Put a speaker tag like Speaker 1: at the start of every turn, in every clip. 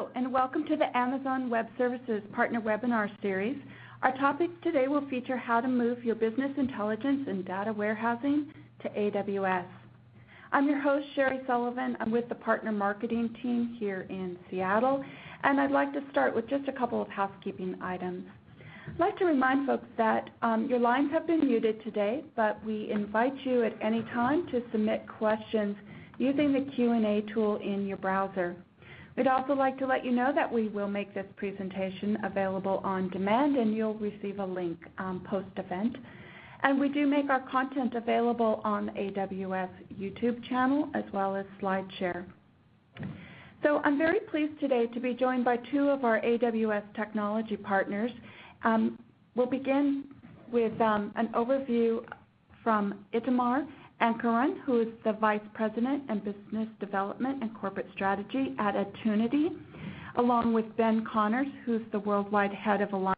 Speaker 1: Hello, and welcome to the Amazon Web Services Partner Webinar Series. Our topic today will feature how to move your business intelligence and data warehousing to AWS. I'm your host, Sherry Sullivan. I'm with the Partner Marketing team here in Seattle, and I'd like to start with just a couple of housekeeping items. I'd like to remind folks that your lines have been muted today, but we invite you at any time to submit questions using the Q&A tool in your browser. We'd also like to let you know that we will make this presentation available on demand, and you'll receive a link post-event. And we do make our content available on the AWS YouTube channel as well as SlideShare. So I'm very pleased today to be joined by two of our AWS technology partners. We'll begin with an overview from Itamar Ankorion, who is the Vice President and Business Development and Corporate Strategy at Attunity, along with Ben Connors, who's the Worldwide Head of Alliances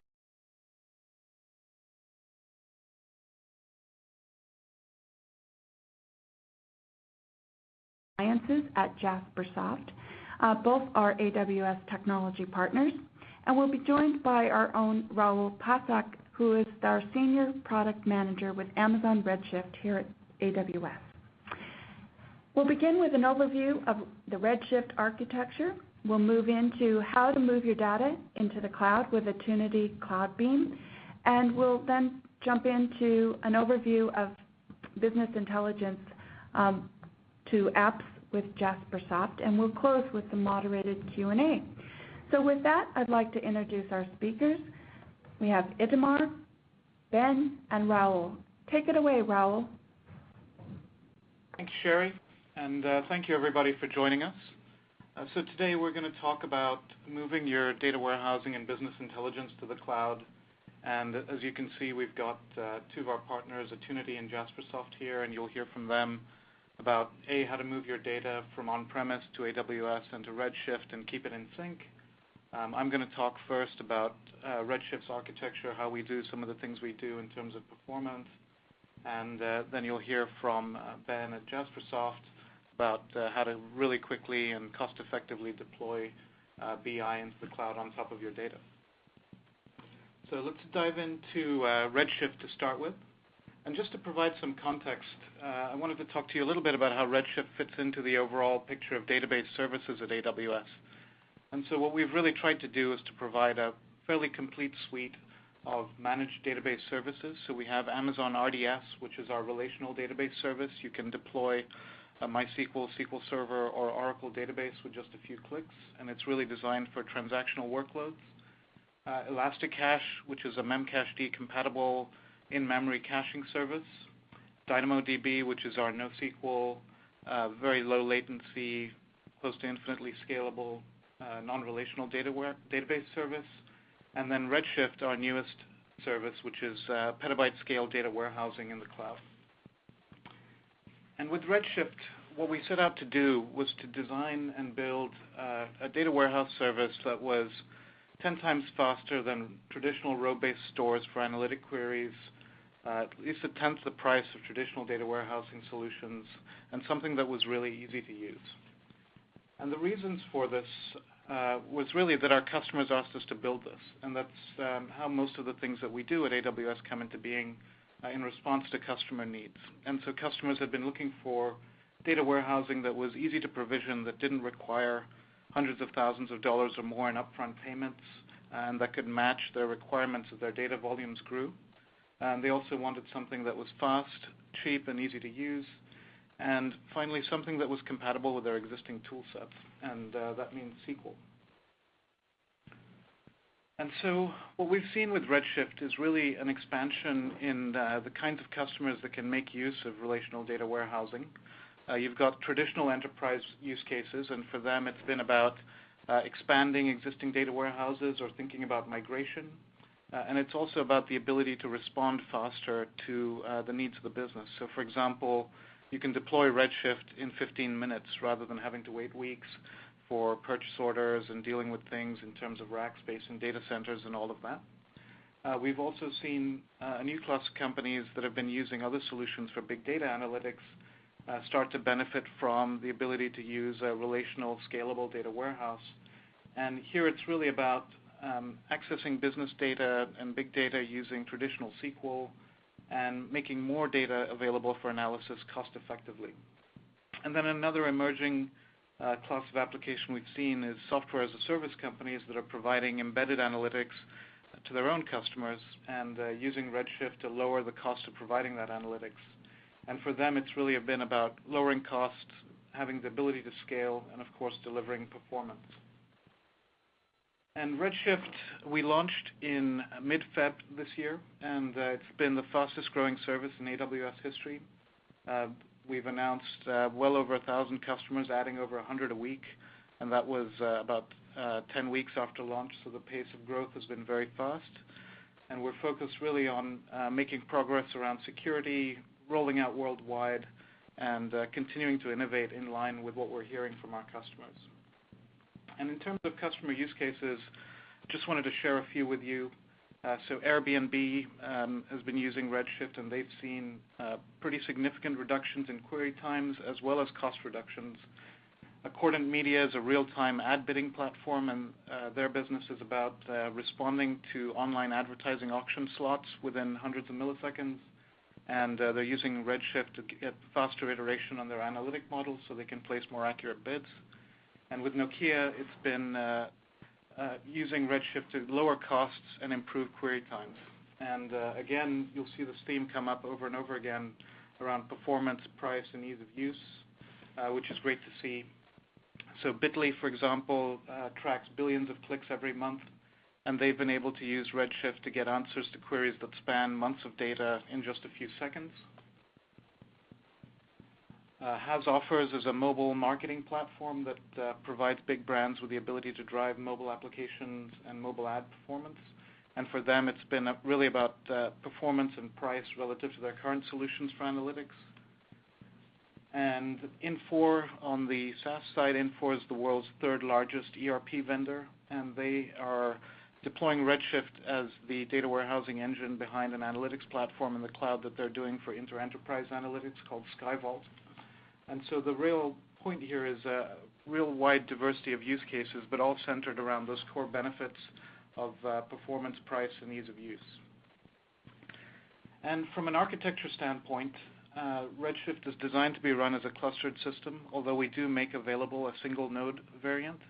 Speaker 1: at Jaspersoft. Both are AWS technology partners. And we'll be joined by our own Raul Pasak, who is our Senior Product Manager with Amazon Redshift here at AWS. We'll begin with an overview of the Redshift architecture. We'll move into how to move your data into the cloud with Attunity CloudBeam, and we'll then jump into an overview of business intelligence to apps with Jaspersoft, and we'll close with the moderated Q&A. So with that, I'd like to introduce our speakers. We have Itamar, Ben, and Raul. Take it away, Raul.
Speaker 2: Thanks, Sherry, and thank you everybody for joining us. So today we're going to talk about moving your data warehousing and business intelligence to the cloud. And as you can see, we've got two of our partners, Attunity and Jaspersoft, here, and you'll hear from them about how to move your data from on-premise to AWS and to Redshift and keep it in sync. I'm going to talk first about Redshift's architecture, how we do some of the things we do in terms of performance. And then you'll hear from Ben at Jaspersoft about how to really quickly and cost-effectively deploy BI into the cloud on top of your data. So let's dive into Redshift to start with. And just to provide some context, I wanted to talk to you a little bit about how Redshift fits into the overall picture of database services at AWS. And so what we've really tried to do is to provide a fairly complete suite of managed database services. So we have Amazon RDS, which is our relational database service. You can deploy a MySQL, SQL Server, or Oracle database with just a few clicks, and it's really designed for transactional workloads. Elasticache, which is a Memcached compatible in-memory caching service. DynamoDB, which is our NoSQL, very low latency, close to infinitely scalable, non-relational database service. And then Redshift, our newest service, which is petabyte scale data warehousing in the cloud. And with Redshift, what we set out to do was to design and build a data warehouse service that was 10 times faster than traditional row-based stores for analytic queries, at least a tenth the price of traditional data warehousing solutions, and something that was really easy to use. And the reasons for this was really that our customers asked us to build this, and that's how most of the things that we do at AWS come into being in response to customer needs. And so customers had been looking for data warehousing that was easy to provision, that didn't require hundreds of thousands of dollars or more in upfront payments, and that could match their requirements as their data volumes grew. And they also wanted something that was fast, cheap, and easy to use. And finally, something that was compatible with their existing tool sets, and that means SQL. And so what we've seen with Redshift is really an expansion in the kinds of customers that can make use of relational data warehousing. You've got traditional enterprise use cases, and for them it's been about expanding existing data warehouses or thinking about migration. And it's also about the ability to respond faster to the needs of the business. So for example, you can deploy Redshift in 15 minutes rather than having to wait weeks for purchase orders and dealing with things in terms of rack space and data centers and all of that. We've also seen a new class of companies that have been using other solutions for big data analytics start to benefit from the ability to use a relational, scalable data warehouse And here it's really about accessing business data and big data using traditional SQL and making more data available for analysis cost effectively. And then another emerging class of application we've seen is software as a service companies that are providing embedded analytics to their own customers and using Redshift to lower the cost of providing that analytics. And for them, it's really been about lowering costs, having the ability to scale, and of course, delivering performance. And Redshift, we launched in mid-Feb this year, and it's been the fastest growing service in AWS history. We've announced well over 1,000 customers, adding over 100 a week, and that was about 10 weeks after launch, so the pace of growth has been very fast. And we're focused really on making progress around security, rolling out worldwide, and continuing to innovate in line with what we're hearing from our customers. And in terms of customer use cases, just wanted to share a few with you. So Airbnb has been using Redshift, and they've seen pretty significant reductions in query times as well as cost reductions. Accordant Media is a real-time ad bidding platform, and their business is about responding to online advertising auction slots within hundreds of milliseconds. And they're using Redshift to get faster iteration on their analytic models so they can place more accurate bids. And with Nokia, it's been using Redshift to lower costs and improve query times. And again, you'll see this theme come up over and over again around performance, price, and ease of use, which is great to see. So Bitly, for example, tracks billions of clicks every month, and they've been able to use Redshift to get answers to queries that span months of data in just a few seconds. Has Offers is a mobile marketing platform that provides big brands with the ability to drive mobile applications and mobile ad performance. And for them, it's been really about performance and price relative to their current solutions for analytics. And Infor, on the SaaS side, Infor is the world's third largest ERP vendor, and they are deploying Redshift as the data warehousing engine behind an analytics platform in the cloud that they're doing for inter-enterprise analytics called SkyVault. And so the real point here is a real wide diversity of use cases, but all centered around those core benefits of performance, price, and ease of use. And from an architecture standpoint, Redshift is designed to be run as a clustered system, although we do make available a single node variant.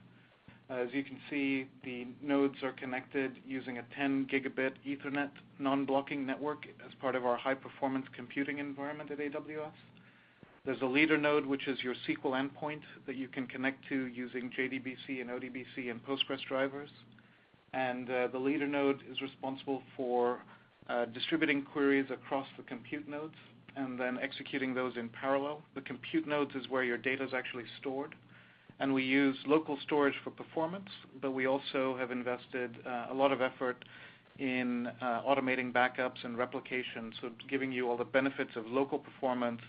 Speaker 2: As you can see, the nodes are connected using a 10 gigabit Ethernet non-blocking network as part of our high-performance computing environment at AWS. There's a leader node, which is your SQL endpoint that you can connect to using JDBC and ODBC and Postgres drivers. And the leader node is responsible for distributing queries across the compute nodes and then executing those in parallel. The compute nodes is where your data is actually stored. And we use local storage for performance, but we also have invested a lot of effort in automating backups and replication, so giving you all the benefits of local performance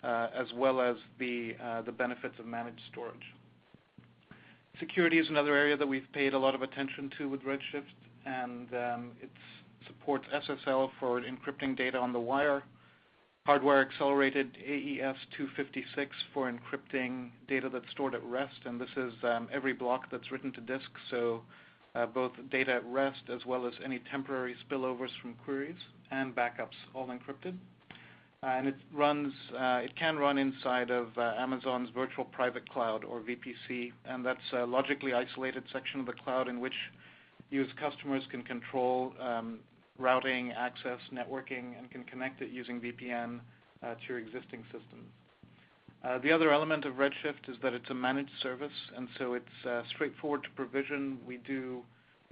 Speaker 2: as well as the benefits of managed storage. Security is another area that we've paid a lot of attention to with Redshift, and it supports SSL for encrypting data on the wire, hardware-accelerated AES-256 for encrypting data that's stored at rest, and this is every block that's written to disk, so both data at rest as well as any temporary spillovers from queries and backups, all encrypted. And it can run inside of Amazon's Virtual Private Cloud, or VPC, and that's a logically isolated section of the cloud in which you as customers can control routing, access, networking, and can connect it using VPN to your existing systems. The other element of Redshift is that it's a managed service, and so it's straightforward to provision. We do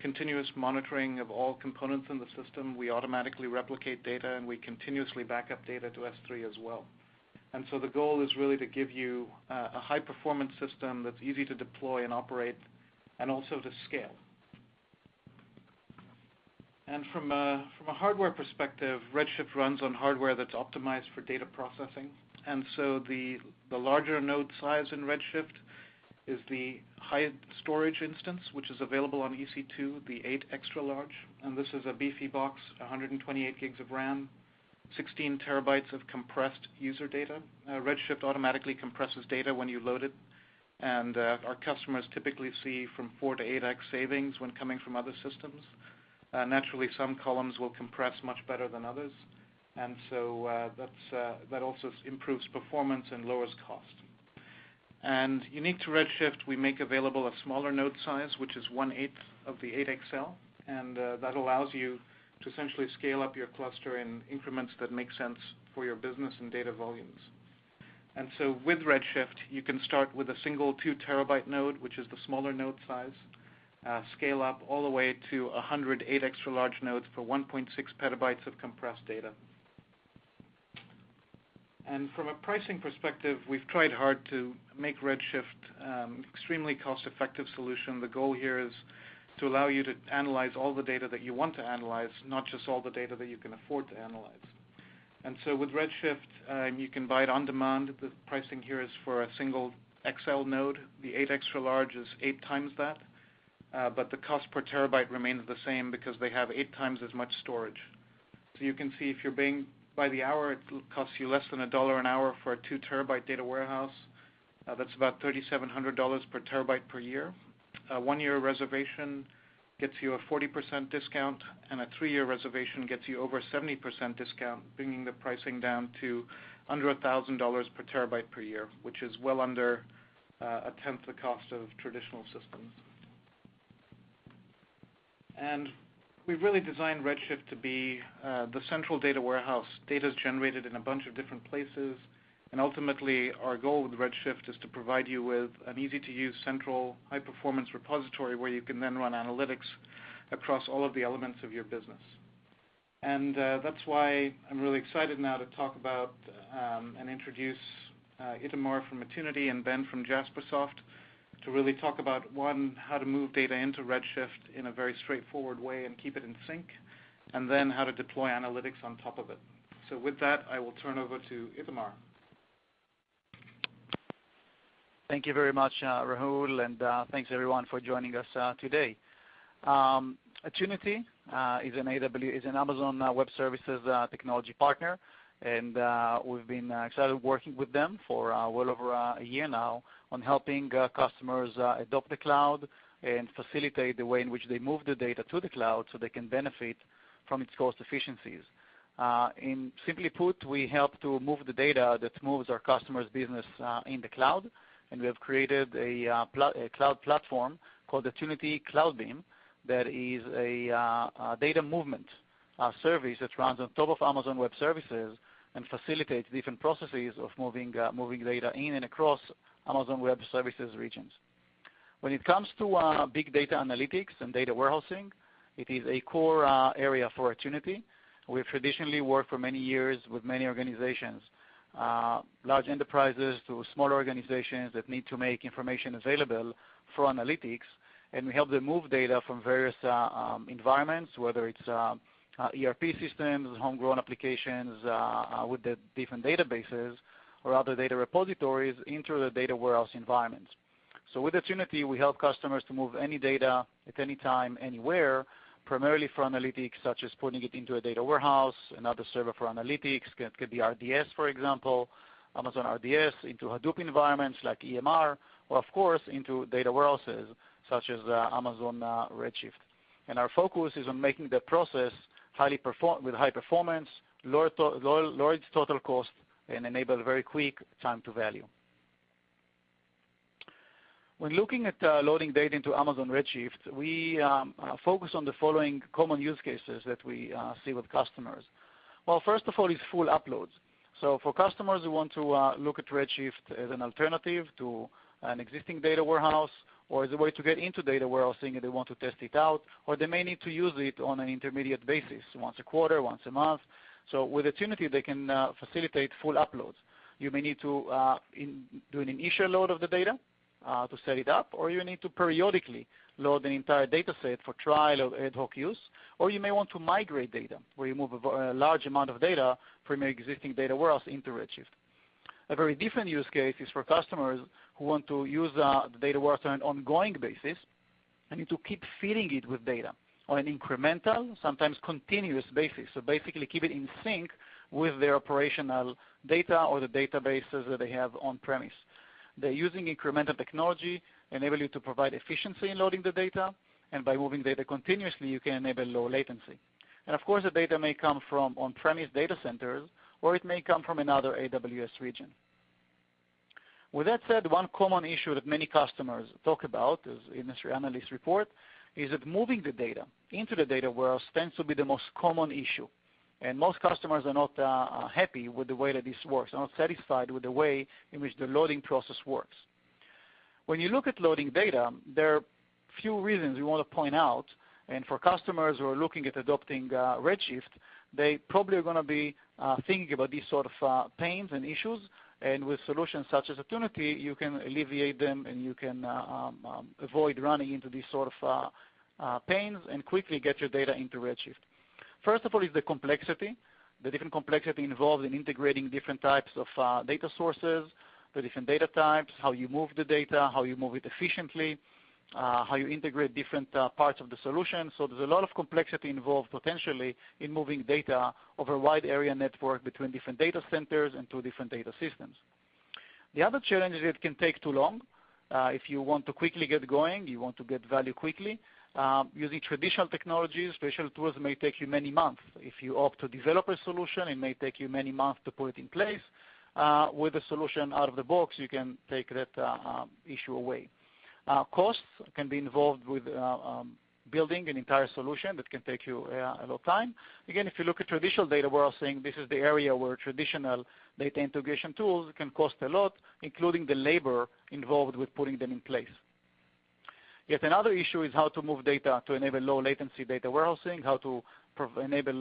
Speaker 2: continuous monitoring of all components in the system. We automatically replicate data, and we continuously back up data to S3 as well. And so the goal is really to give you a high-performance system that's easy to deploy and operate, and also to scale. And from a hardware perspective, Redshift runs on hardware that's optimized for data processing. And so the larger node size in Redshift is the high storage instance, which is available on EC2, the 8 extra large. And this is a beefy box, 128 gigs of RAM, 16 terabytes of compressed user data. Redshift automatically compresses data when you load it and our customers typically see from 4 to 8x savings when coming from other systems. Naturally, some columns will compress much better than others, and so that also improves performance and lowers cost. And unique to Redshift, we make available a smaller node size, which is 1/8 of the 8XL, and that allows you to essentially scale up your cluster in increments that make sense for your business and data volumes. And so with Redshift, you can start with a single 2 terabyte node, which is the smaller node size, scale up all the way to 108 extra large nodes for 1.6 petabytes of compressed data. And from a pricing perspective, we've tried hard to make Redshift an extremely cost-effective solution. The goal here is to allow you to analyze all the data that you want to analyze, not just all the data that you can afford to analyze. And so with Redshift, you can buy it on demand. The pricing here is for a single XL node. The 8 extra large is 8 times that, but the cost per terabyte remains the same because they have 8 times as much storage. So you can see if you're paying by the hour, it costs you less than $1 an hour for a 2 terabyte data warehouse. That's about $3,700 per terabyte per year. A 1-year reservation gets you a 40% discount, and a 3-year reservation gets you over 70% discount, bringing the pricing down to under $1,000 per terabyte per year, which is well under a tenth the cost of traditional systems. And we've really designed Redshift to be the central data warehouse. Data is generated in a bunch of different places, and ultimately our goal with Redshift is to provide you with an easy-to-use central high-performance repository where you can then run analytics across all of the elements of your business. And that's why I'm really excited now to talk about and introduce Itamar from Attunity and Ben from Jaspersoft to really talk about, one, how to move data into Redshift in a very straightforward way and keep it in sync, and then how to deploy analytics on top of it. So with that, I will turn over to Itamar.
Speaker 3: Thank you very much, Rahul, and thanks everyone for joining us today. Attunity is an Amazon Web Services technology partner, and we've been excited working with them for well over a year now on helping customers adopt the cloud and facilitate the way in which they move the data to the cloud so they can benefit from its cost efficiencies. In simply put, we help to move the data that moves our customers' business in the cloud, and we have created a cloud platform called Attunity CloudBeam that is a data movement service that runs on top of Amazon Web Services and facilitates different processes of moving data in and across Amazon Web Services regions. When it comes to big data analytics and data warehousing, it is a core area for Attunity. We've traditionally worked for many years with many organizations, large enterprises to smaller organizations that need to make information available for analytics, and we help them move data from various environments, whether it's ERP systems, homegrown applications with the different databases, or other data repositories into the data warehouse environments. So with Attunity, we help customers to move any data at any time, anywhere, primarily for analytics, such as putting it into a data warehouse, another server for analytics. It could be RDS, for example, Amazon RDS, into Hadoop environments like EMR, or of course into data warehouses such as Amazon Redshift. And our focus is on making the process with high performance, lower its total cost, and enable very quick time to value. When looking at loading data into Amazon Redshift, we focus on the following common use cases that we see with customers. Well, first of all is full uploads. So for customers who want to look at Redshift as an alternative to an existing data warehouse, or as a way to get into data warehousing and they want to test it out, or they may need to use it on an intermediate basis, once a quarter, once a month. So with Attunity, they can facilitate full uploads. You may need to do an initial load of the data to set it up, or you need to periodically load an entire data set for trial or ad hoc use, or you may want to migrate data, where you move a large amount of data from your existing data warehouse into Redshift. A very different use case is for customers who want to use the data warehouse on an ongoing basis and need to keep feeding it with data on an incremental, sometimes continuous basis. So basically keep it in sync with their operational data or the databases that they have on premise. They're using incremental technology, enable you to provide efficiency in loading the data, and by moving data continuously, you can enable low latency. And of course, the data may come from on-premise data centers, or it may come from another AWS region. With that said, one common issue that many customers talk about, as industry analysts report, is that moving the data into the data warehouse tends to be the most common issue. And most customers are not happy with the way that this works, are not satisfied with the way in which the loading process works. When you look at loading data, there are few reasons we want to point out. And for customers who are looking at adopting Redshift, they probably are going to be thinking about these sort of pains and issues. And with solutions such as Attunity, you can alleviate them and you can avoid running into these sort of pains and quickly get your data into Redshift. First of all is the complexity, the different complexity involved in integrating different types of data sources, the different data types, how you move the data, how you move it efficiently, how you integrate different parts of the solution. So there's a lot of complexity involved potentially in moving data over a wide area network between different data centers and two different data systems. The other challenge is it can take too long. If you want to quickly get going, you want to get value quickly, using traditional technologies, special tools may take you many months. If you opt to develop a solution, it may take you many months to put it in place. With a solution out of the box, you can take that issue away. Costs can be involved with building an entire solution that can take you a lot of time. Again, if you look at traditional data warehousing, this is the area where traditional data integration tools can cost a lot, including the labor involved with putting them in place. Yet another issue is how to move data to enable low latency data warehousing, how to enable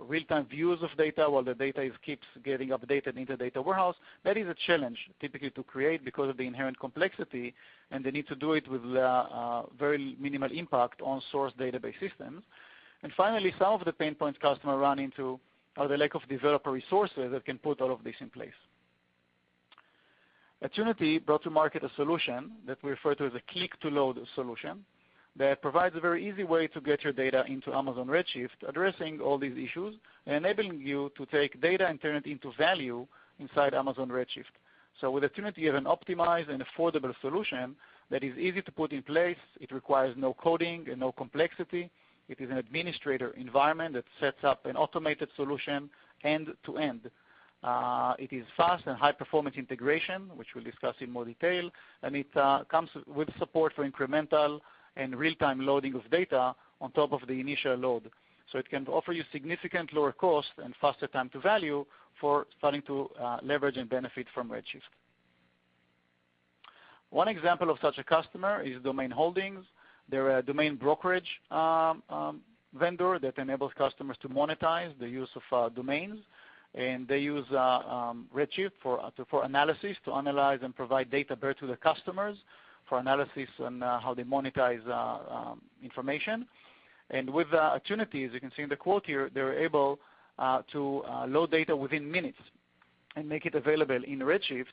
Speaker 3: real-time views of data while the data keeps getting updated into the data warehouse. That is a challenge typically to create because of the inherent complexity, and they need to do it with very minimal impact on source database systems. And finally, some of the pain points customers run into are the lack of developer resources that can put all of this in place. Attunity brought to market a solution that we refer to as a click-to-load solution that provides a very easy way to get your data into Amazon Redshift, addressing all these issues and enabling you to take data and turn it into value inside Amazon Redshift. So with Attunity, you have an optimized and affordable solution that is easy to put in place. It requires no coding and no complexity. It is an administrator environment that sets up an automated solution end-to-end. It is fast and high-performance integration, which we'll discuss in more detail, and it comes with support for incremental and real-time loading of data on top of the initial load. So it can offer you significant lower cost and faster time to value for starting to leverage and benefit from Redshift. One example of such a customer is Domain Holdings. They're a domain brokerage vendor that enables customers to monetize the use of domains. And they use Redshift for analysis, to analyze and provide data back to the customers for analysis on how they monetize information. And with Attunity, as you can see in the quote here, they're able to load data within minutes and make it available in Redshift.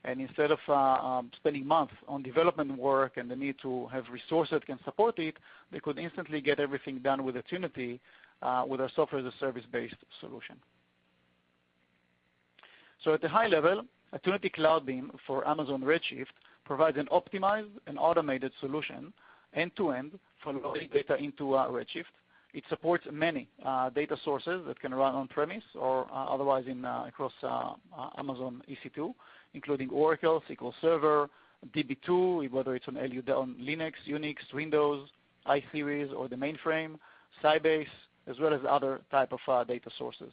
Speaker 3: And instead of spending months on development work and the need to have resources that can support it, they could instantly get everything done with Attunity with our software as a service-based solution. So at the high level, Attunity CloudBeam for Amazon Redshift provides an optimized and automated solution end-to-end for loading data into Redshift. It supports many data sources that can run on-premise or otherwise across Amazon EC2, including Oracle, SQL Server, DB2, whether it's on Linux, Unix, Windows, iSeries, or the mainframe, Sybase, as well as other type of data sources.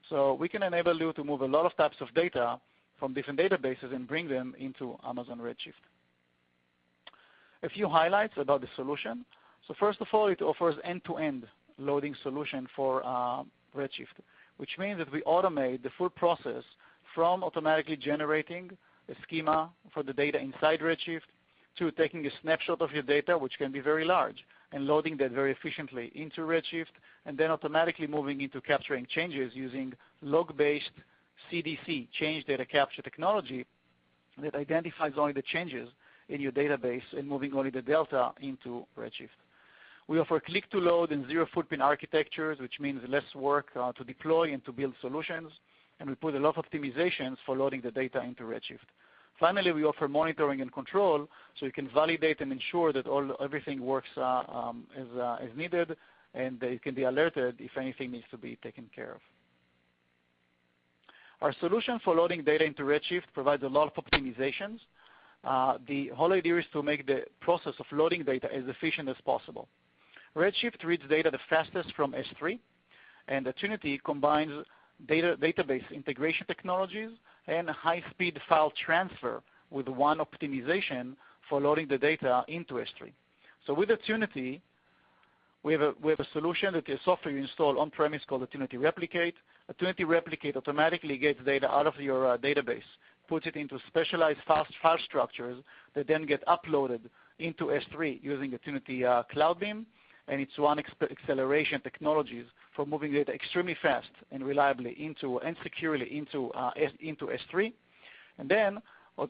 Speaker 3: So we can enable you to move a lot of types of data from different databases and bring them into Amazon Redshift. A few highlights about the solution. So first of all, it offers end-to-end loading solution for Redshift, which means that we automate the full process from automatically generating a schema for the data inside Redshift to taking a snapshot of your data, which can be very large, and loading that very efficiently into Redshift, and then automatically moving into capturing changes using log-based CDC, change data capture technology, that identifies only the changes in your database and moving only the delta into Redshift. We offer click-to-load and zero-footprint architectures, which means less work to deploy and to build solutions, and we put a lot of optimizations for loading the data into Redshift. Finally, we offer monitoring and control, so you can validate and ensure that everything works as needed, and it can be alerted if anything needs to be taken care of. Our solution for loading data into Redshift provides a lot of optimizations. The whole idea is to make the process of loading data as efficient as possible. Redshift reads data the fastest from S3, and Attunity combines database integration technologies and high-speed file transfer with one optimization for loading the data into S3. So with Attunity, we have a solution that is software you install on-premise called Attunity Replicate. Attunity Replicate automatically gets data out of your database, puts it into specialized file structures that then get uploaded into S3 using Attunity CloudBeam, and it's one acceleration technologies for moving data extremely fast and reliably and securely into S3. And then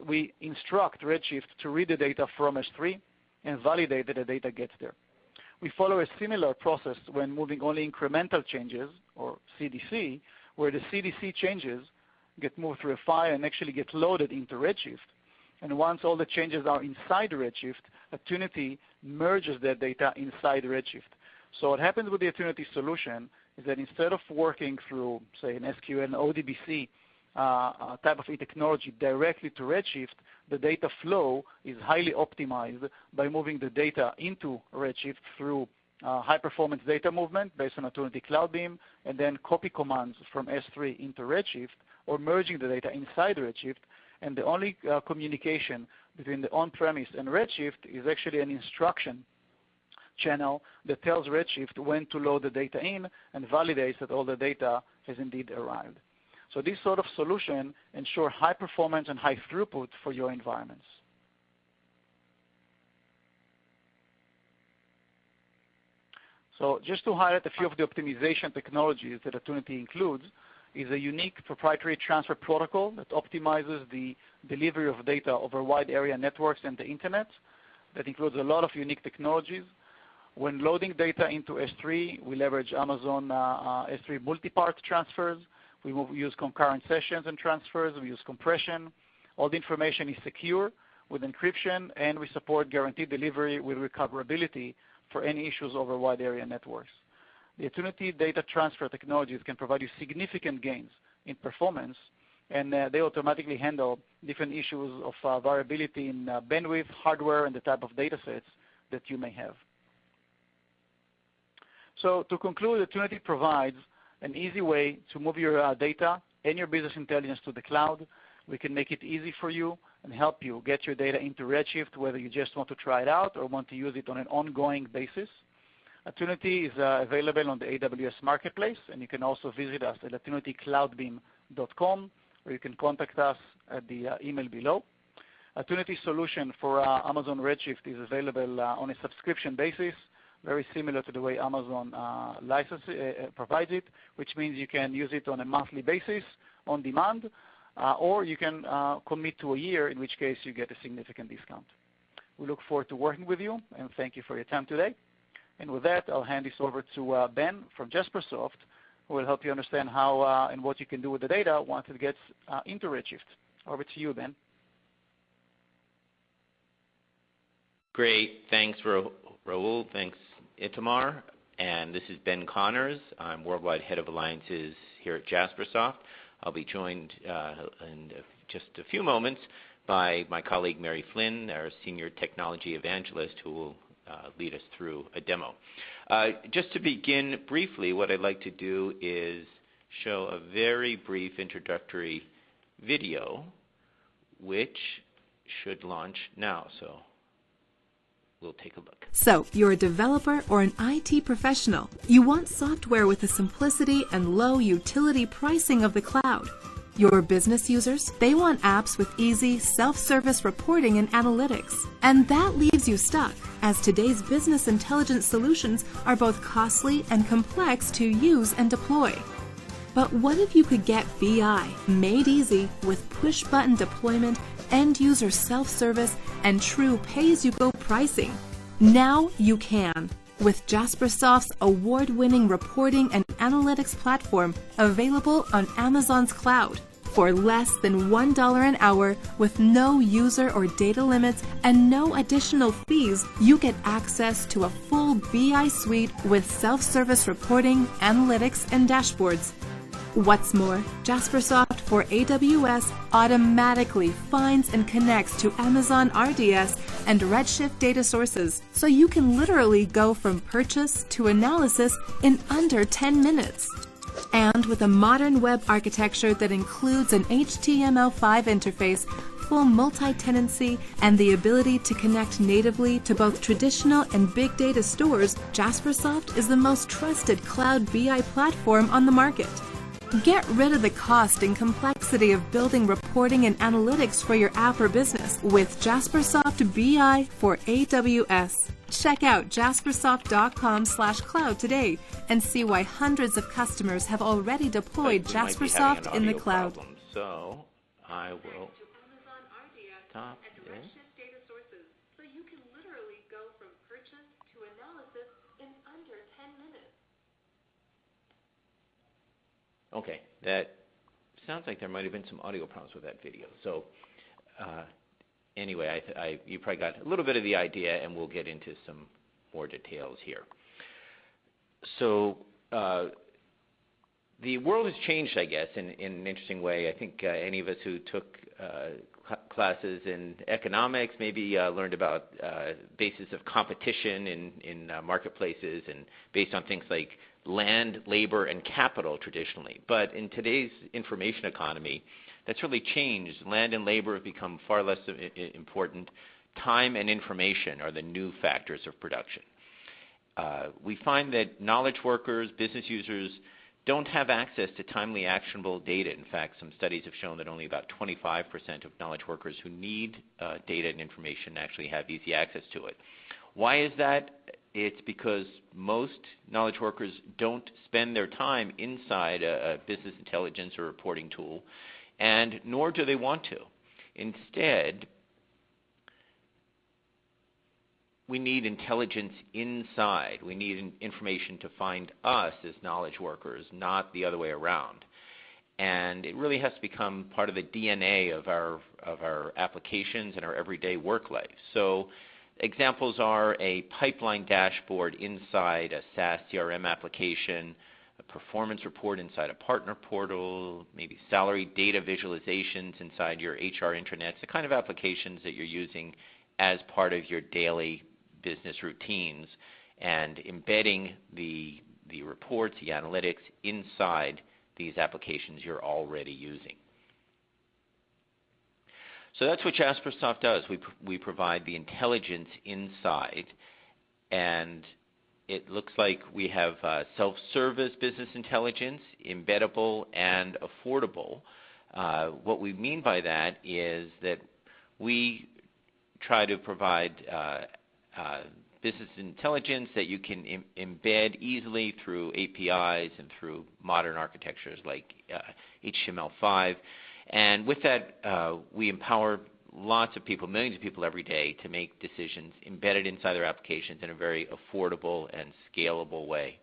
Speaker 3: we instruct Redshift to read the data from S3 and validate that the data gets there. We follow a similar process when moving only incremental changes, or CDC, where the CDC changes get moved through a file and actually get loaded into Redshift. And once all the changes are inside Redshift, Attunity merges that data inside Redshift. So what happens with the Attunity solution is that instead of working through, say, an SQL and ODBC type of technology directly to Redshift, the data flow is highly optimized by moving the data into Redshift through high-performance data movement based on Attunity CloudBeam, and then copy commands from S3 into Redshift, or merging the data inside Redshift. And the only communication between the on-premise and Redshift is actually an instruction channel that tells Redshift when to load the data in and validates that all the data has indeed arrived. So this sort of solution ensures high performance and high throughput for your environments. So just to highlight a few of the optimization technologies that Attunity includes is a unique proprietary transfer protocol that optimizes the delivery of data over wide area networks and the internet. That includes a lot of unique technologies. When loading data into S3, we leverage Amazon S3 multi-part transfers. We use concurrent sessions and transfers. We use compression. All the information is secure with encryption, and we support guaranteed delivery with recoverability for any issues over wide area networks. The Attunity data transfer technologies can provide you significant gains in performance, and they automatically handle different issues of variability in bandwidth, hardware, and the type of data sets that you may have. So to conclude, Attunity provides an easy way to move your data and your business intelligence to the cloud. We can make it easy for you and help you get your data into Redshift, whether you just want to try it out or want to use it on an ongoing basis. Attunity is available on the AWS Marketplace, and you can also visit us at attunitycloudbeam.com, or you can contact us at the email below. Attunity solution for Amazon Redshift is available on a subscription basis, very similar to the way Amazon provides it, which means you can use it on a monthly basis on demand, or you can commit to a year, in which case you get a significant discount. We look forward to working with you, and thank you for your time today. And with that, I'll hand this over to Ben from Jaspersoft, who will help you understand how and what you can do with the data once it gets into Redshift. Over to you, Ben.
Speaker 4: Great. Thanks, Raul. Thanks, Itamar. And this is Ben Connors. I'm Worldwide Head of Alliances here at Jaspersoft. I'll be joined in just a few moments by my colleague Mary Flynn, our Senior Technology Evangelist, who will lead us through a demo. Just to begin briefly, what I'd like to do is show a very brief introductory video, which should launch now. So we'll take a look.
Speaker 5: So, you're a developer or an IT professional. You want software with the simplicity and low utility pricing of the cloud. Your business users, they want apps with easy self-service reporting and analytics. And that leaves you stuck, as today's business intelligence solutions are both costly and complex to use and deploy. But what if you could get BI made easy with push-button deployment, end-user self-service, and true pay-as-you-go pricing? Now you can, with Jaspersoft's award-winning reporting and analytics platform available on Amazon's cloud. For less than $1 an hour, with no user or data limits and no additional fees, you get access to a full BI suite with self-service reporting, analytics, and dashboards. What's more, Jaspersoft for AWS automatically finds and connects to Amazon RDS and Redshift data sources, so you can literally go from purchase to analysis in under 10 minutes. And with a modern web architecture that includes an HTML5 interface, full multi-tenancy, and the ability to connect natively to both traditional and big data stores, Jaspersoft is the most trusted cloud BI platform on the market. Get rid of the cost and complexity of building reporting and analytics for your app or business with Jaspersoft BI for AWS. Check out jaspersoft.com/cloud today and see why hundreds of customers have already deployed Jaspersoft in the cloud.
Speaker 4: Problem, so I will stop this.
Speaker 5: So you can literally go from purchase to analysis in under 10 minutes.
Speaker 4: Okay, that sounds like there might have been some audio problems with that video. So anyway, you probably got a little bit of the idea, and we'll get into some more details here. So the world has changed, I guess, in an interesting way. I think any of us who took classes in economics maybe learned about basis of competition in marketplaces and based on things like land, labor, and capital traditionally. But in today's information economy, that's really changed. Land and labor have become far less important. Time and information are the new factors of production. We find that knowledge workers, business users, don't have access to timely, actionable data. In fact, some studies have shown that only about 25% of knowledge workers who need data and information actually have easy access to it. Why is that? It's because most knowledge workers don't spend their time inside a business intelligence or reporting tool, and nor do they want to. Instead, we need intelligence inside. We need information to find us as knowledge workers, not the other way around. And it really has to become part of the DNA of our applications and our everyday work life. So examples are a pipeline dashboard inside a SaaS CRM application, a performance report inside a partner portal, maybe salary data visualizations inside your HR intranets, the kind of applications that you're using as part of your daily business routines, and embedding the reports, the analytics inside these applications you're already using. So that's what Jaspersoft does. We provide the intelligence inside, and it looks like we have self-service business intelligence, embeddable and affordable. What we mean by that is that we try to provide business intelligence that you can embed easily through APIs and through modern architectures like HTML5. And with that, we empower lots of people, millions of people every day, to make decisions embedded inside their applications in a very affordable and scalable way.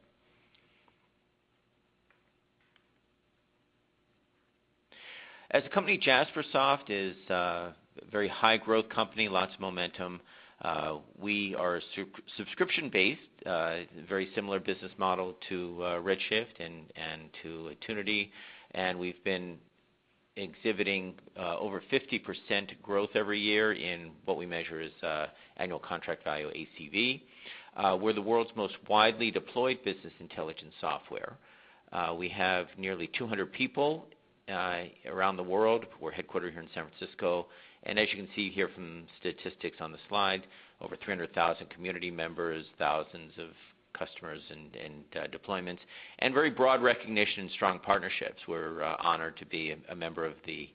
Speaker 4: As a company, Jaspersoft is a very high growth company, lots of momentum. We are subscription-based, very similar business model to Redshift and to Attunity, and we've been exhibiting over 50% growth every year in what we measure as annual contract value, ACV. We're the world's most widely deployed business intelligence software. We have nearly 200 people around the world. We're headquartered here in San Francisco. And as you can see here from statistics on the slide, over 300,000 community members, thousands of customers and deployments, and very broad recognition and strong partnerships. We're honored to be a member of the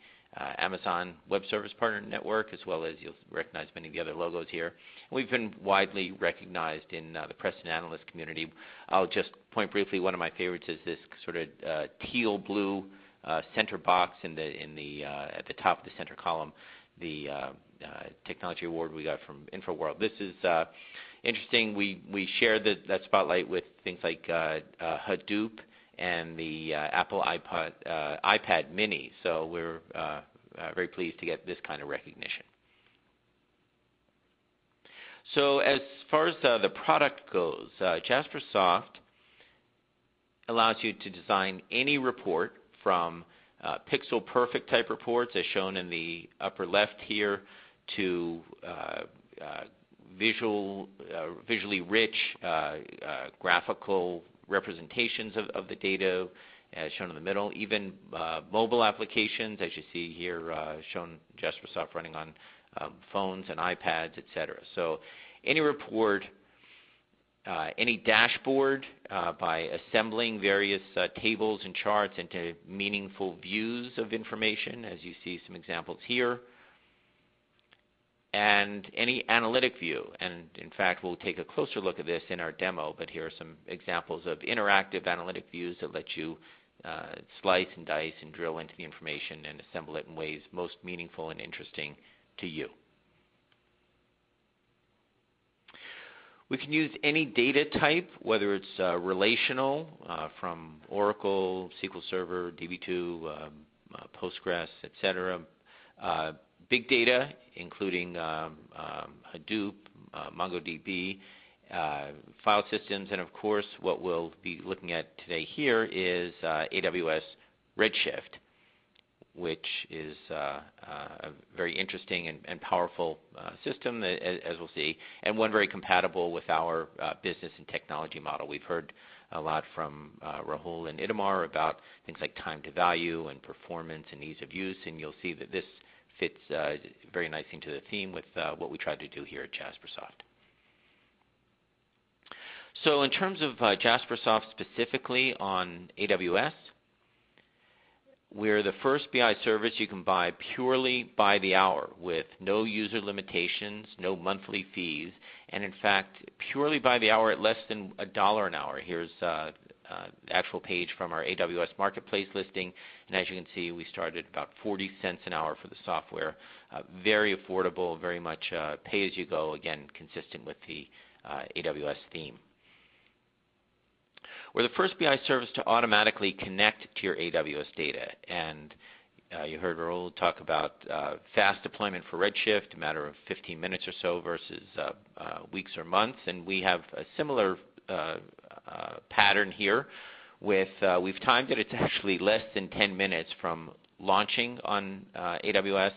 Speaker 4: Amazon Web Service Partner Network, as well as you'll recognize many of the other logos here. We've been widely recognized in the press and analyst community. I'll just point briefly, one of my favorites is this sort of teal-blue center box at the top of the center column, the technology award we got from InfoWorld. This is interesting. We share that spotlight with things like Hadoop and the Apple iPad Mini. So we're very pleased to get this kind of recognition. So as far as the product goes, Jaspersoft allows you to design any report from pixel perfect type reports as shown in the upper left here to visually rich graphical representations of the data as shown in the middle, even mobile applications as you see here shown Jaspersoft running on phones and iPads, etc. So any report, any dashboard by assembling various tables and charts into meaningful views of information, as you see some examples here, and any analytic view. And in fact, we'll take a closer look at this in our demo, but here are some examples of interactive analytic views that let you slice and dice and drill into the information and assemble it in ways most meaningful and interesting to you. We can use any data type, whether it's relational from Oracle, SQL Server, DB2, Postgres, etc. Big data, including Hadoop, MongoDB, file systems, and of course what we'll be looking at today here is AWS Redshift, which is a very interesting and powerful system, as we'll see, and one very compatible with our business and technology model. We've heard a lot from Rahul and Itamar about things like time to value and performance and ease of use, and you'll see that this fits very nicely into the theme with what we try to do here at Jaspersoft. So in terms of Jaspersoft specifically on AWS, we're the first BI service you can buy purely by the hour with no user limitations, no monthly fees, and in fact purely by the hour at less than $1 an hour. Here's the actual page from our AWS Marketplace listing, and as you can see we started about 40 cents an hour for the software. Very affordable, very much pay as you go, again consistent with the AWS theme. We're the first BI service to automatically connect to your AWS data, and you heard Rahul talk about fast deployment for Redshift, a matter of 15 minutes or so versus weeks or months, and we have a similar pattern here with, we've timed it, it's actually less than 10 minutes from launching on AWS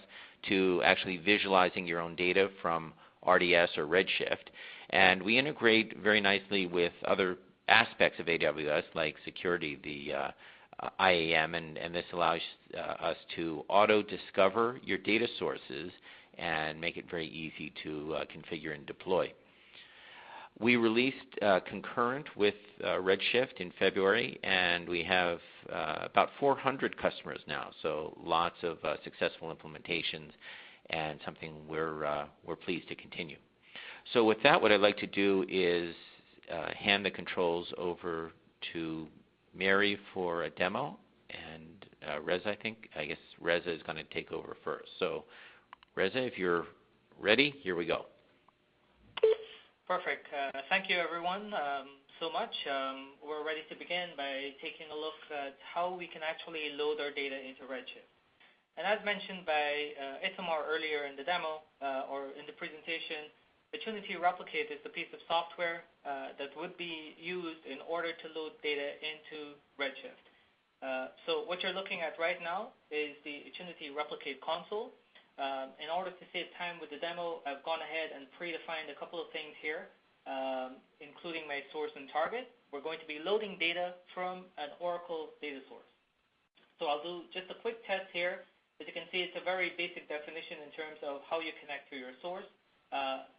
Speaker 4: to actually visualizing your own data from RDS or Redshift, and we integrate very nicely with other aspects of AWS like security, the IAM, and this allows us to auto-discover your data sources and make it very easy to configure and deploy. We released concurrent with Redshift in February, and we have about 400 customers now, so lots of successful implementations and something we're pleased to continue. So with that, what I'd like to do is hand the controls over to Mary for a demo, and Reza, I guess Reza is going to take over first. So Reza, if you're ready, here we go.
Speaker 6: Perfect. Thank you everyone so much. We're ready to begin by taking a look at how we can actually load our data into Redshift. And as mentioned by Itamar earlier in the demo or in the presentation, Attunity Replicate is the piece of software that would be used in order to load data into Redshift. So what you're looking at right now is the Attunity Replicate console. In order to save time with the demo, I've gone ahead and predefined a couple of things here, including my source and target. We're going to be loading data from an Oracle data source. So I'll do just a quick test here. As you can see, it's a very basic definition in terms of how you connect to your source.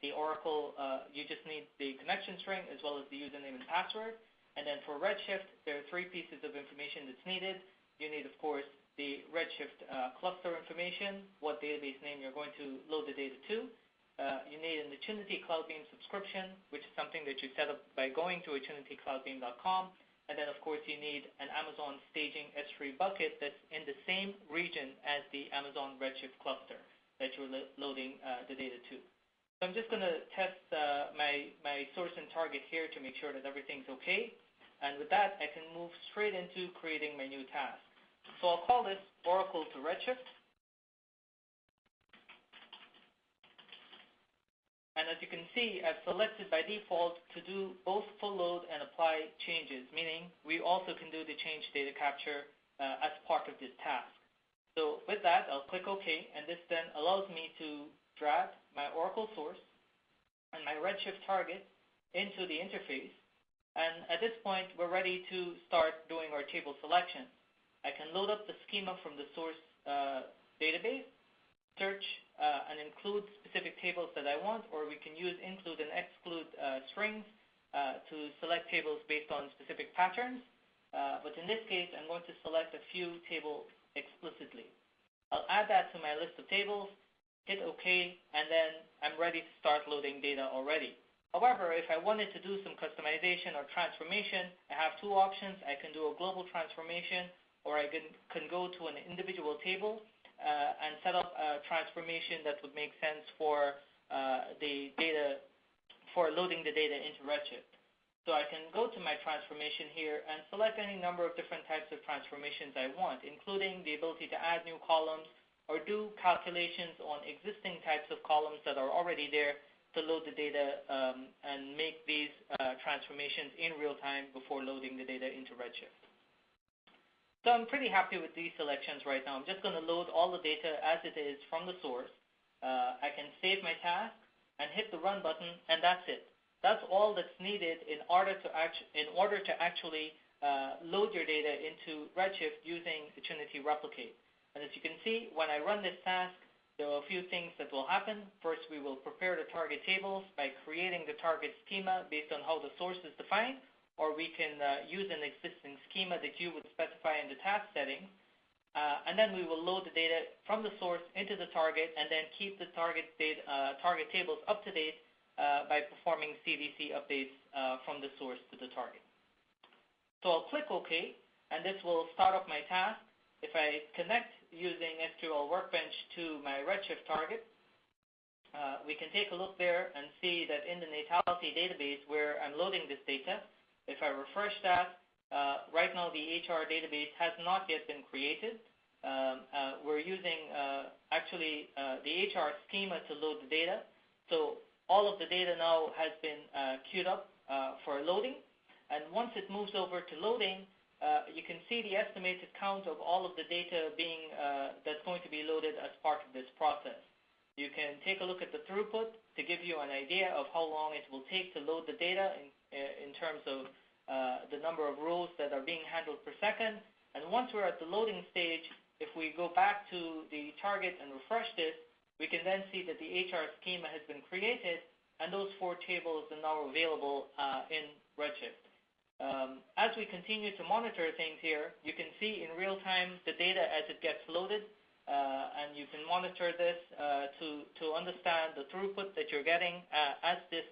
Speaker 6: The Oracle, you just need the connection string as well as the username and password. And then for Redshift, there are 3 pieces of information that's needed. You need, of course, the Redshift cluster information, what database name you're going to load the data to. You need an Attunity CloudBeam subscription, which is something that you set up by going to attunitycloudbeam.com. And then, of course, you need an Amazon Staging S3 bucket that's in the same region as the Amazon Redshift cluster that you're loading the data to. So I'm just going to test my source and target here to make sure that everything's okay. And with that, I can move straight into creating my new task. So I'll call this Oracle to Redshift. And as you can see, I've selected by default to do both full load and apply changes, meaning we also can do the change data capture as part of this task. So with that, I'll click OK, and this then allows me to drag my Oracle source and my Redshift target into the interface. And at this point, we're ready to start doing our table selection. I can load up the schema from the source database, search and include specific tables that I want, or we can use include and exclude strings to select tables based on specific patterns. But in this case, I'm going to select a few tables explicitly. I'll add that to my list of tables, hit OK, and then I'm ready to start loading data already. However, if I wanted to do some customization or transformation, I have two options. I can do a global transformation, or I can go to an individual table and set up a transformation that would make sense for the data, for loading the data into Redshift. So I can go to my transformation here and select any number of different types of transformations I want, including the ability to add new columns or do calculations on existing types of columns that are already there to load the data and make these transformations in real time before loading the data into Redshift. So I'm pretty happy with these selections right now. I'm just going to load all the data as it is from the source. I can save my task and hit the run button, and that's it. That's all that's needed in order to actually load your data into Redshift using Attunity Replicate. And as you can see, when I run this task, there are a few things that will happen. First, we will prepare the target tables by creating the target schema based on how the source is defined, or we can use an existing schema that you would specify in the task settings. And then we will load the data from the source into the target and then keep the target tables up to date by performing CDC updates from the source to the target. So I'll click OK, and this will start up my task. If I connect using SQL Workbench to my Redshift target, we can take a look there and see that in the natality database where I'm loading this data, if I refresh that, right now the HR database has not yet been created. We're using actually the HR schema to load the data. So all of the data now has been queued up for loading. And once it moves over to loading, you can see the estimated count of all of the data being that's going to be loaded as part of this process. You can take a look at the throughput to give you an idea of how long it will take to load the data in terms of the number of rows that are being handled per second. And once we're at the loading stage, if we go back to the target and refresh this, we can then see that the HR schema has been created, and those 4 tables are now available in Redshift. As we continue to monitor things here, you can see in real time the data as it gets loaded, and you can monitor this to understand the throughput that you're getting as this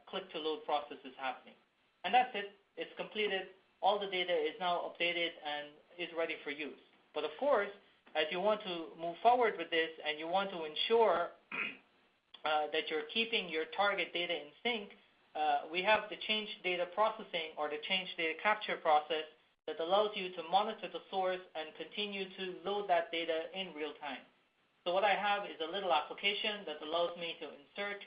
Speaker 6: click-to-load process is happening. And that's it. It's completed. All the data is now updated and is ready for use. But of course, as you want to move forward with this and you want to ensure that you're keeping your target data in sync, we have the change data processing or the change data capture process that allows you to monitor the source and continue to load that data in real time. So what I have is a little application that allows me to insert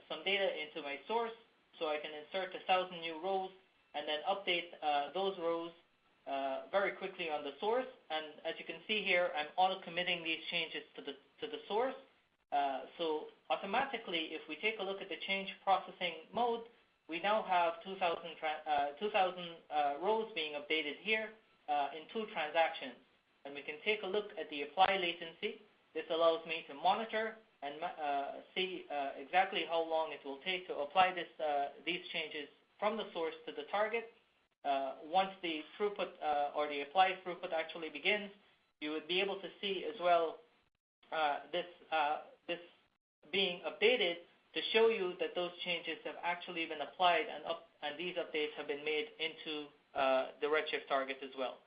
Speaker 6: some data into my source. So I can insert 1,000 new rows and then update those rows very quickly on the source. And as you can see here, I'm auto-committing these changes to the source. So automatically, if we take a look at the change processing mode, we now have 2,000 rows being updated here in 2 transactions. And we can take a look at the apply latency. This allows me to monitor and see exactly how long it will take to apply these changes from the source to the target. Once the throughput or the applied throughput actually begins, you would be able to see as well this being updated to show you that those changes have actually been applied and these updates have been made into the Redshift target as well.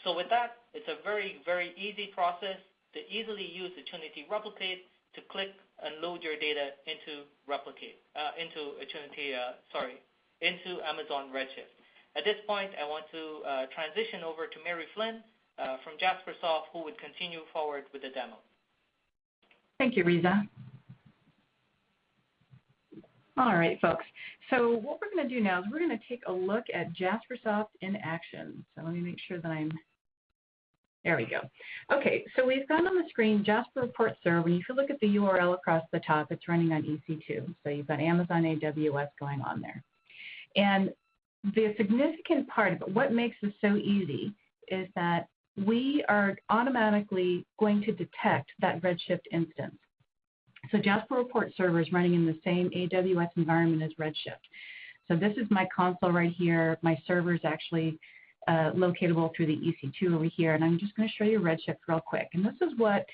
Speaker 6: So with that, it's a very, very easy process to easily use Attunity Replicate to click and load your data into Replicate, into Amazon Redshift. At this point, I want to transition over to Mary Flynn from Jaspersoft, who would continue forward with the demo.
Speaker 1: Thank you, Riza. All right, folks. So what we're going to do now is we're going to take a look at Jaspersoft in action. So let me make sure that there we go. Okay, so we've got on the screen Jasper Report Server. And if you look at the URL across the top, it's running on EC2. So you've got Amazon AWS going on there. And the significant part of it, what makes this so easy, is that we are automatically going to detect that Redshift instance. So Jasper Report Server is running in the same AWS environment as Redshift. So this is my console right here. My server is actually locatable through the EC2 over here. And I'm just going to show you Redshift real quick. And this is what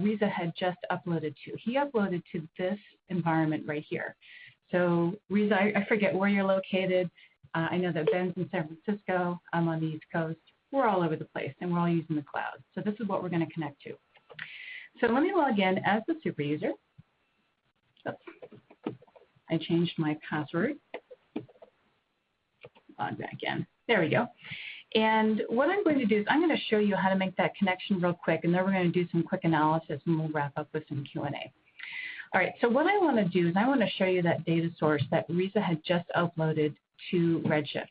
Speaker 1: Riza had just uploaded to. He uploaded to this environment right here. So Riza, I forget where you're located. I know that Ben's in San Francisco. I'm on the East Coast. We're all over the place, and we're all using the cloud. So this is what we're going to connect to. So let me log in as the super user. Oops. I changed my password. Log back in. There we go. And what I'm going to do is I'm going to show you how to make that connection real quick, and then we're going to do some quick analysis, and we'll wrap up with some Q&A. All right, so what I want to do is I want to show you that data source that Riza had just uploaded to Redshift.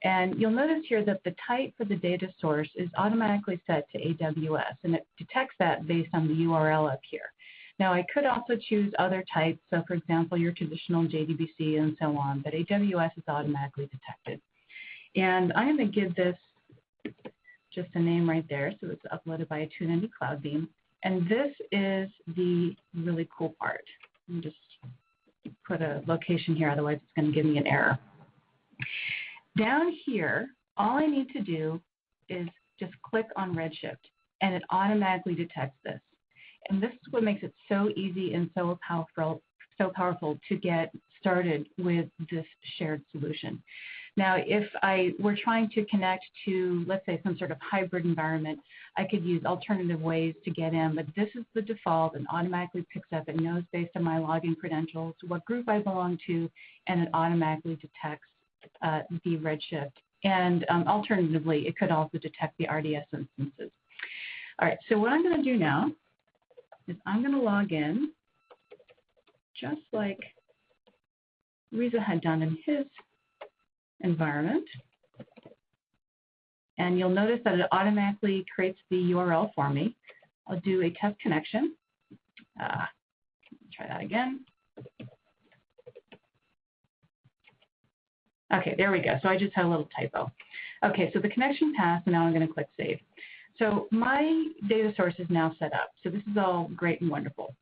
Speaker 1: And you'll notice here that the type for the data source is automatically set to AWS, and it detects that based on the URL up here. Now, I could also choose other types, so for example, your traditional JDBC and so on, but AWS is automatically detected. And I'm going to give this just a name right there, so it's uploaded by Attunity CloudBeam. And this is the really cool part. Let me just put a location here, otherwise it's going to give me an error. Down here, all I need to do is just click on Redshift, and it automatically detects this. And this is what makes it so easy and so powerful to get started with this shared solution. Now, if I were trying to connect to, let's say, some sort of hybrid environment, I could use alternative ways to get in, but this is the default and automatically picks up. It knows based on my login credentials what group I belong to, and it automatically detects the Redshift. And alternatively, it could also detect the RDS instances. All right, so what I'm going to do now is I'm going to log in just like Riza had done in his environment. And you'll notice that it automatically creates the URL for me. I'll do a test connection. Try that again. Okay, there we go. So I just had a little typo. Okay, so the connection passed, and now I'm going to click Save. So my data source is now set up. So this is all great and wonderful.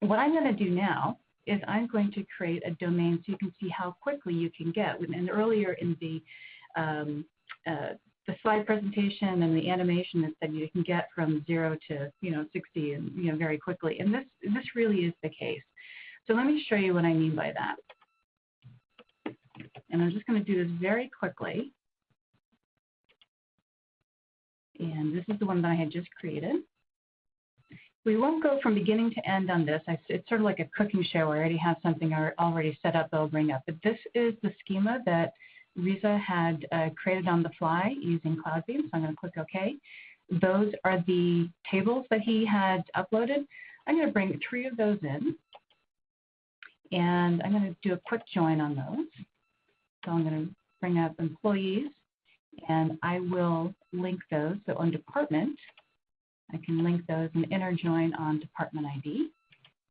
Speaker 1: What I'm going to do now is I'm going to create a domain so you can see how quickly you can get. And earlier in the slide presentation and the animation, it said you can get from 0 to 60 and very quickly. And this really is the case. So let me show you what I mean by that. And I'm just going to do this very quickly. And this is the one that I had just created. We won't go from beginning to end on this. It's sort of like a cooking show. I already have something already set up that I'll bring up. But this is the schema that Riza had created on the fly using CloudBeam. So I'm going to click OK. Those are the tables that he had uploaded. I'm going to bring 3 of those in. And I'm going to do a quick join on those. So I'm going to bring up employees, and I will link those. So on department, I can link those and inner join on department ID.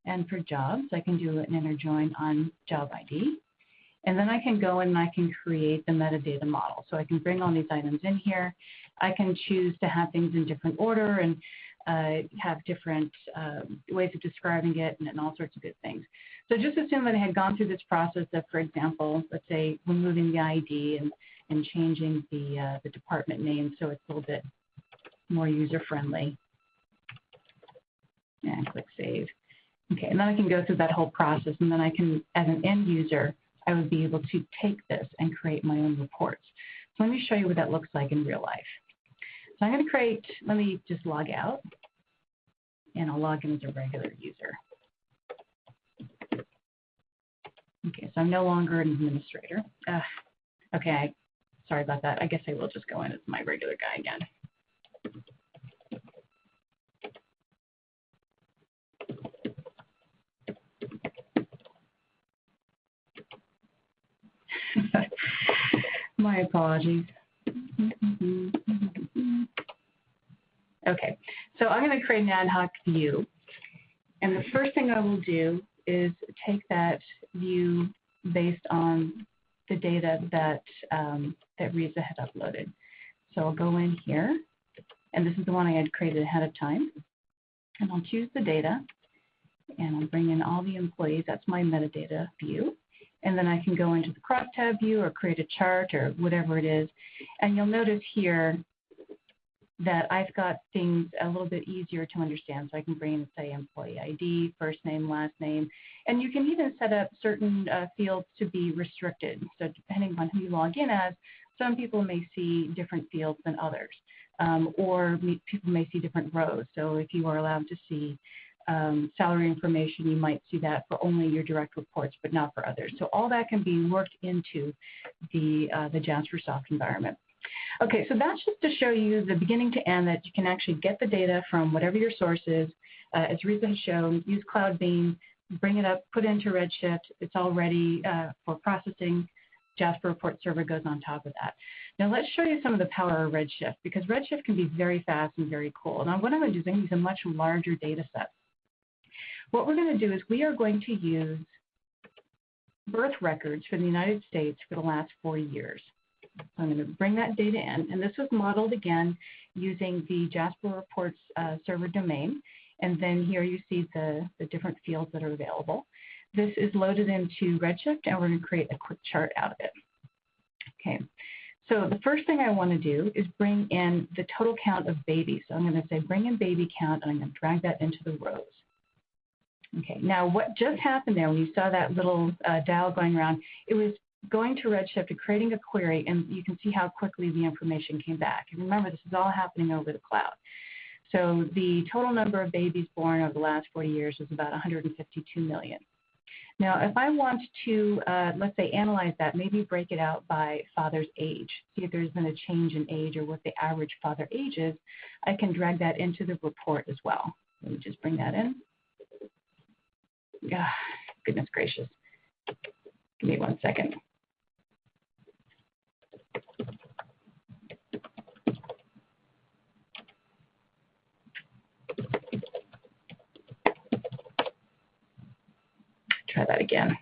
Speaker 1: And for jobs, I can do an inner join on job ID. And then I can go in and I can create the metadata model. So I can bring all these items in here. I can choose to have things in different order and have different ways of describing it and all sorts of good things. So just assume that I had gone through this process of, for example, let's say removing the ID and changing the department name so it's a little bit more user-friendly. And click Save. Okay, and then I can go through that whole process, and then I can, as an end user, I would be able to take this and create my own reports. So let me show you what that looks like in real life. So I'm going to create, let me just log out, and I'll log in as a regular user. Okay, so I'm no longer an administrator. Okay, sorry about that. I guess I will just go in as my regular guy again. My apologies. Okay, so I'm going to create an ad hoc view. And the first thing I will do is take that view based on the data that, that Riza had uploaded. So I'll go in here, and this is the one I had created ahead of time. And I'll choose the data, and I'll bring in all the employees. That's my metadata view. And then I can go into the crosstab view or create a chart or whatever it is. And you'll notice here that I've got things a little bit easier to understand. So I can bring in, say, employee ID, first name, last name. And you can even set up certain fields to be restricted. So depending on who you log in as, some people may see different fields than others. Or people may see different rows. So if you are allowed to see salary information, you might see that for only your direct reports, but not for others. So all that can be worked into the Jaspersoft environment. Okay, so that's just to show you the beginning to end that you can actually get the data from whatever your source is. As Riza has shown, use CloudBeam, bring it up, put it into Redshift. It's all ready for processing. Jasper Report Server goes on top of that. Now let's show you some of the power of Redshift, because Redshift can be very fast and very cool. Now what I'm going to do is I'm going to use a much larger data set. What we're going to do is we are going to use birth records for the United States for the last 4 years. So I'm going to bring that data in, and this was modeled again using the Jasper Reports server domain. And then here you see the different fields that are available. This is loaded into Redshift, and we're going to create a quick chart out of it. Okay, so the first thing I want to do is bring in the total count of babies. So I'm going to say bring in baby count, and I'm going to drag that into the rows. Okay, now what just happened there when you saw that little dial going around, it was going to Redshift and creating a query, and you can see how quickly the information came back. And remember, this is all happening over the cloud. So the total number of babies born over the last 40 years was about 152 million. Now, if I want to, let's say, analyze that, maybe break it out by father's age, see if there's been a change in age or what the average father age is, I can drag that into the report as well. Let me just bring that in. Goodness gracious. Give me 1 second. Try that again.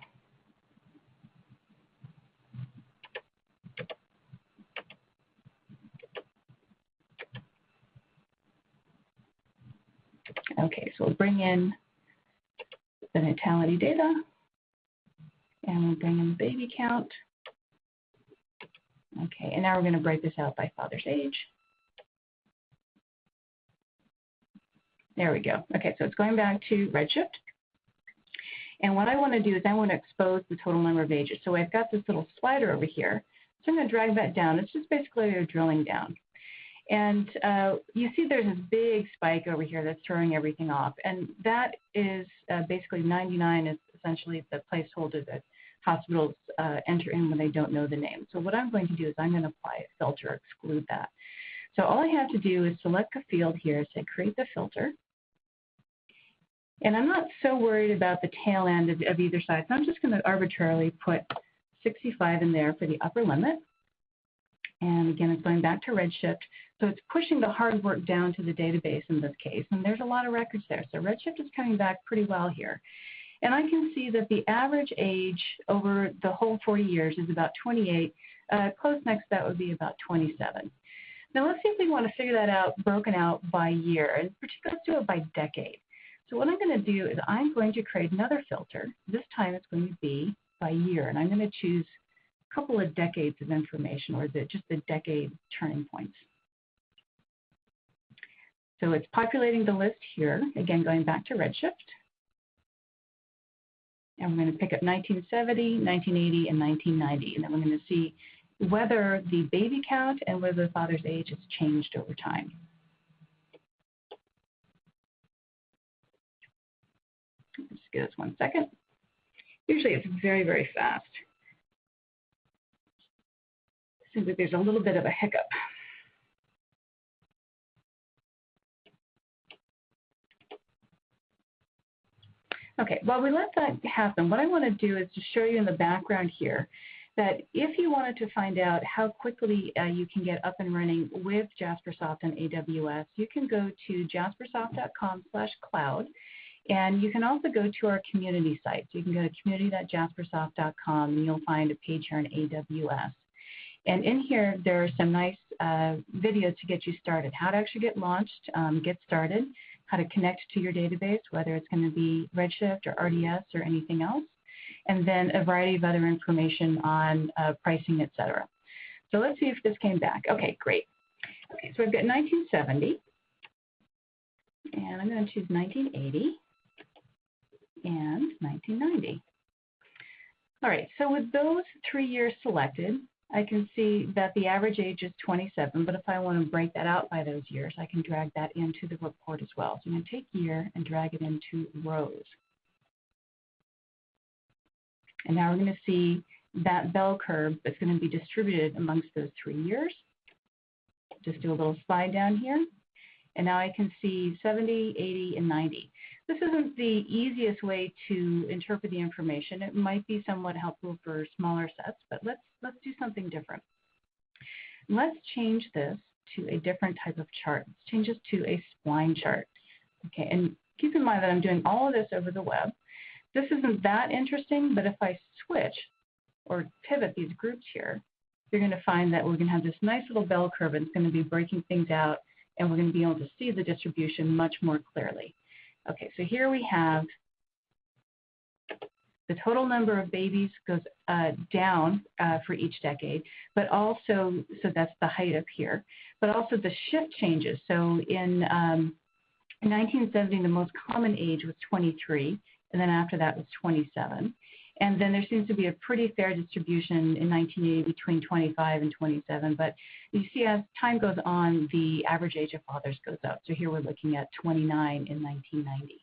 Speaker 1: Okay, so we'll bring in the natality data, and we'll bring in the baby count. Okay, and now we're going to break this out by father's age. There we go. Okay, so it's going back to Redshift. And what I want to do is I want to expose the total number of ages. So I've got this little slider over here. So I'm going to drag that down. It's just basically a drilling down. And you see there's this big spike over here that's throwing everything off. And that is basically 99 is essentially the placeholder that hospitals enter in when they don't know the name. So what I'm going to do is I'm going to apply a filter, exclude that. So all I have to do is select a field here, say create the filter. And I'm not so worried about the tail end of either side. So I'm just going to arbitrarily put 65 in there for the upper limit. And again, it's going back to Redshift. So it's pushing the hard work down to the database in this case. And there's a lot of records there. So Redshift is coming back pretty well here. And I can see that the average age over the whole 40 years is about 28. Close next to that would be about 27. Now let's see if we want to figure that out broken out by year. And particularly, let's do it by decade. So what I'm going to do is I'm going to create another filter. This time it's going to be by year, and I'm going to choose a couple of decades of information, or just the decade turning points. So it's populating the list here, again going back to Redshift. And we're going to pick up 1970, 1980, and 1990, and then we're going to see whether the baby count and whether the father's age has changed over time. Just give us 1 second. Usually it's very, very fast. Seems like there's a little bit of a hiccup. Okay, while we let that happen, what I want to do is to show you in the background here that if you wanted to find out how quickly you can get up and running with Jaspersoft and AWS, you can go to jaspersoft.com/cloud, and you can also go to our community site. So you can go to community.jaspersoft.com, and you'll find a page here on AWS. And in here, there are some nice videos to get you started, how to actually get launched, get started, how to connect to your database, whether it's going to be Redshift or RDS or anything else, and then a variety of other information on pricing, et cetera. So let's see if this came back. Okay, great. Okay, so we've got 1970, and I'm going to choose 1980 and 1990. All right, so with those 3 years selected, I can see that the average age is 27, but if I want to break that out by those years, I can drag that into the report as well. So I'm going to take year and drag it into rows. And now we're going to see that bell curve that's going to be distributed amongst those 3 years. Just do a little slide down here. And now I can see 70, 80, and 90. This isn't the easiest way to interpret the information. It might be somewhat helpful for smaller sets, but let's do something different. Let's change this to a different type of chart. Let's change this to a spline chart. Okay, and keep in mind that I'm doing all of this over the web. This isn't that interesting, but if I switch or pivot these groups here, you're going to find that we're going to have this nice little bell curve, and it's going to be breaking things out, and we're going to be able to see the distribution much more clearly. Okay, so here we have the total number of babies goes down for each decade, but also, so that's the height up here, but also the shift changes. So in 1970, the most common age was 23, and then after that was 27. And then there seems to be a pretty fair distribution in 1980 between 25 and 27. But you see, as time goes on, the average age of fathers goes up. So here we're looking at 29 in 1990.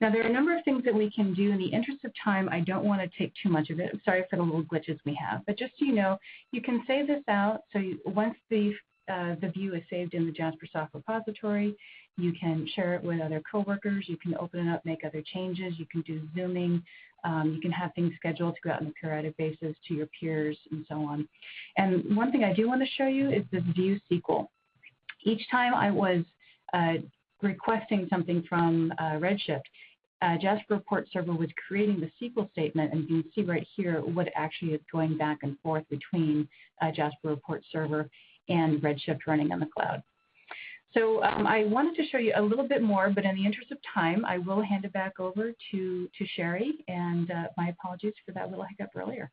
Speaker 1: Now, there are a number of things that we can do. In the interest of time, I don't want to take too much of it. I'm sorry for the little glitches we have. But just so you know, you can save this out. So once the view is saved in the Jaspersoft repository, you can share it with other coworkers. You can open it up, make other changes. You can do zooming. You can have things scheduled to go out on a periodic basis to your peers and so on. And one thing I do want to show you is this view SQL. Each time I was requesting something from Redshift, Jasper Report Server was creating the SQL statement, and you can see right here what actually is going back and forth between Jasper Report Server and Redshift running on the cloud. So I wanted to show you a little bit more, but in the interest of time, I will hand it back over to Sherry, and my apologies for that little hiccup earlier.